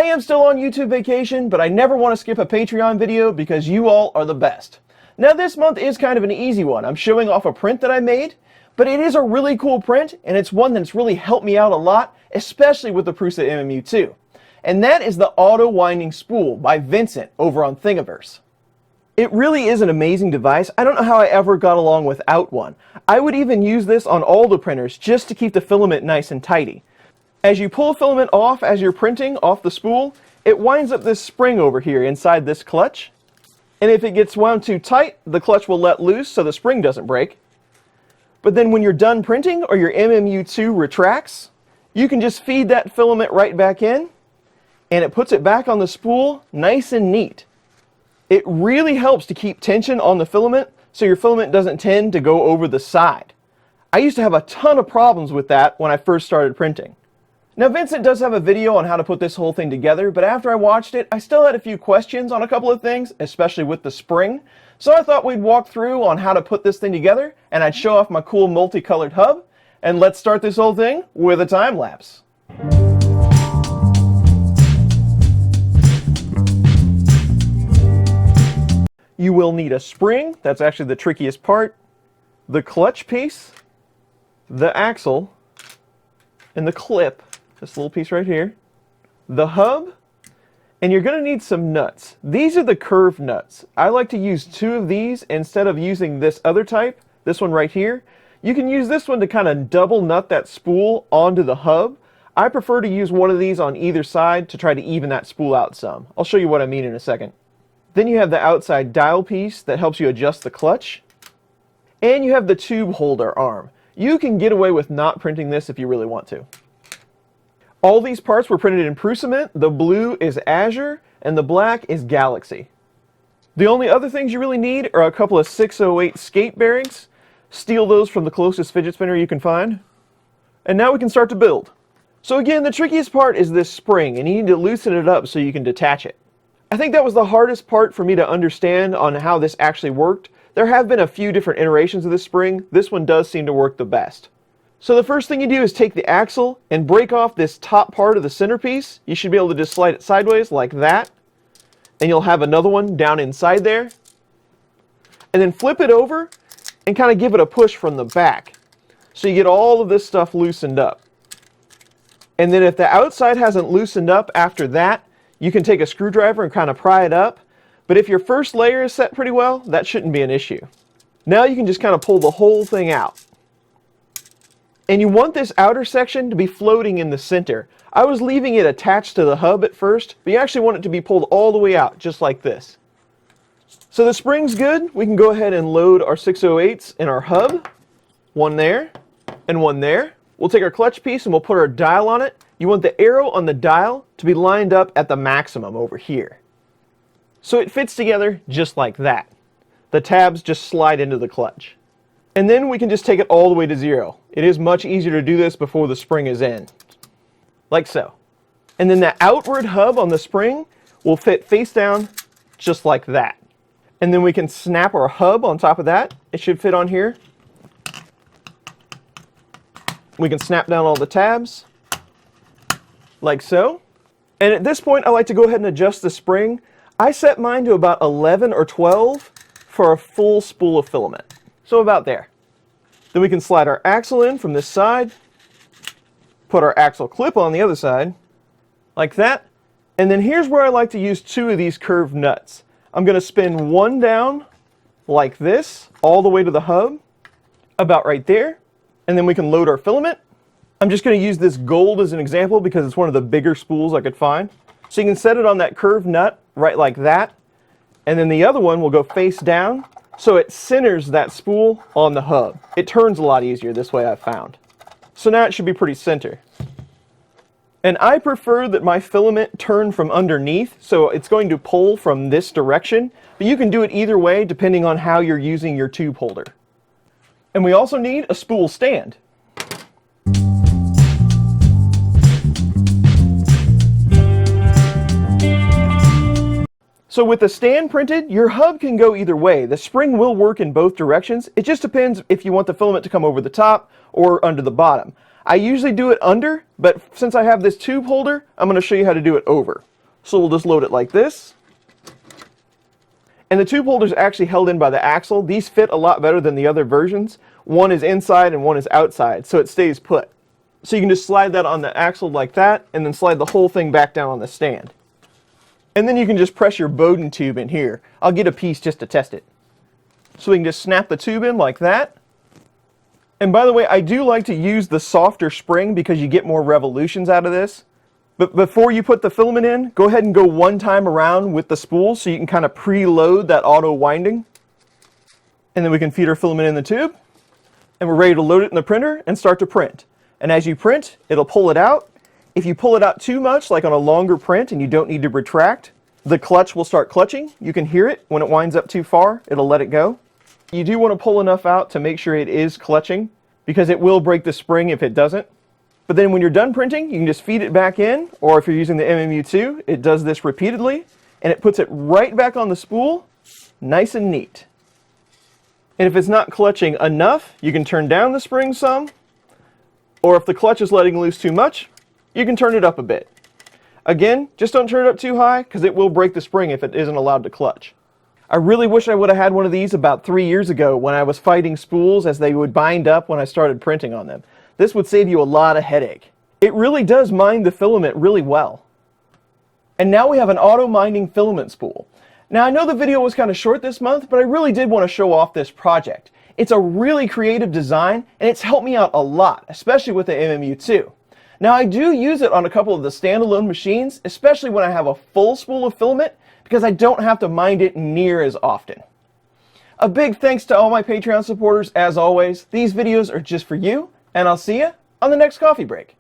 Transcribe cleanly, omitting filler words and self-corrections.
am still on YouTube vacation, but I never want to skip a Patreon video because you all are the best. Now this month is kind of an easy one. I'm showing off a print that I made, but it is a really cool print, and it's one that's really helped me out a lot, especially with the Prusa MMU2. And that is the Auto Winding Spool by Vincent over on Thingiverse. It really is an amazing device. I don't know how I ever got along without one. I would even use this on all the printers just to keep the filament nice and tidy. As you pull filament off as you're printing off the spool, it winds up this spring over here inside this clutch. And if it gets wound too tight, the clutch will let loose so the spring doesn't break. But then when you're done printing or your MMU2 retracts, you can just feed that filament right back in, and it puts it back on the spool nice and neat. It really helps to keep tension on the filament so your filament doesn't tend to go over the side. I used to have a ton of problems with that when I first started printing. Now Vincent does have a video on how to put this whole thing together, but after I watched it, I still had a few questions on a couple of things, especially with the spring. So I thought we'd walk through on how to put this thing together, and I'd show off my cool multicolored hub, and let's start this whole thing with a time lapse. You will need a spring, that's actually the trickiest part, the clutch piece, the axle, and the clip, this little piece right here, the hub, and you're going to need some nuts. These are the curved nuts. I like to use 2 of these instead of using this other type, this one right here. You can use this one to kind of double nut that spool onto the hub. I prefer to use one of these on either side to try to even that spool out some. I'll show you what I mean in a second. Then you have the outside dial piece that helps you adjust the clutch. And you have the tube holder arm. You can get away with not printing this if you really want to. All these parts were printed in Prusament. The blue is Azure and the black is Galaxy. The only other things you really need are a couple of 608 skate bearings. Steal those from the closest fidget spinner you can find. And now we can start to build. So again, the trickiest part is this spring, and you need to loosen it up so you can detach it. I think that was the hardest part for me to understand on how this actually worked. There have been a few different iterations of this spring. This one does seem to work the best. So the first thing you do is take the axle and break off this top part of the centerpiece. You should be able to just slide it sideways like that. And you'll have another one down inside there. And then flip it over and kind of give it a push from the back. So you get all of this stuff loosened up. And then if the outside hasn't loosened up after that, you can take a screwdriver and kind of pry it up. But if your first layer is set pretty well, that shouldn't be an issue. Now you can just kind of pull the whole thing out. And you want this outer section to be floating in the center. I was leaving it attached to the hub at first, but you actually want it to be pulled all the way out, just like this. So the spring's good. We can go ahead and load our 608s in our hub. One there, and one there. We'll take our clutch piece and we'll put our dial on it. You want the arrow on the dial to be lined up at the maximum over here. So it fits together just like that. The tabs just slide into the clutch. And then we can just take it all the way to 0. It is much easier to do this before the spring is in. Like so. And then the outward hub on the spring will fit face down just like that. And then we can snap our hub on top of that. It should fit on here. We can snap down all the tabs. Like so. And at this point I like to go ahead and adjust the spring. I set mine to about 11 or 12 for a full spool of filament. So about there. Then we can slide our axle in from this side. Put our axle clip on the other side. Like that. And then here's where I like to use 2 of these curved nuts. I'm going to spin one down like this all the way to the hub. About right there. And then we can load our filament. I'm just going to use this gold as an example because it's one of the bigger spools I could find. So you can set it on that curved nut right like that. And then the other one will go face down so it centers that spool on the hub. It turns a lot easier this way, I've found. So now it should be pretty center. And I prefer that my filament turn from underneath, so it's going to pull from this direction. But you can do it either way depending on how you're using your tube holder. And we also need a spool stand. So with the stand printed, your hub can go either way. The spring will work in both directions. It just depends if you want the filament to come over the top or under the bottom. I usually do it under, but since I have this tube holder, I'm going to show you how to do it over. So we'll just load it like this. And the tube holder is actually held in by the axle. These fit a lot better than the other versions. One is inside and one is outside, so it stays put. So you can just slide that on the axle like that, and then slide the whole thing back down on the stand. And then you can just press your Bowden tube in here. I'll get a piece just to test it. So we can just snap the tube in like that. And by the way, I do like to use the softer spring because you get more revolutions out of this. But before you put the filament in, go ahead and go one time around with the spool so you can kind of preload that auto winding. And then we can feed our filament in the tube. And we're ready to load it in the printer and start to print. And as you print, it'll pull it out. If you pull it out too much, like on a longer print and you don't need to retract, the clutch will start clutching. You can hear it. When it winds up too far, it'll let it go. You do want to pull enough out to make sure it is clutching, because it will break the spring if it doesn't. But then when you're done printing, you can just feed it back in, or if you're using the MMU2, it does this repeatedly, and it puts it right back on the spool, nice and neat. And if it's not clutching enough, you can turn down the spring some, or if the clutch is letting loose too much, you can turn it up a bit. Again, just don't turn it up too high, because it will break the spring if it isn't allowed to clutch. I really wish I would have had one of these about 3 years ago when I was fighting spools as they would bind up when I started printing on them. This would save you a lot of headache. It really does mine the filament really well. And now we have an auto-minding filament spool. Now I know the video was kind of short this month, but I really did want to show off this project. It's a really creative design, and it's helped me out a lot, especially with the MMU2. Now I do use it on a couple of the standalone machines, especially when I have a full spool of filament, because I don't have to mind it near as often. A big thanks to all my Patreon supporters as always. These videos are just for you, and I'll see you on the next coffee break.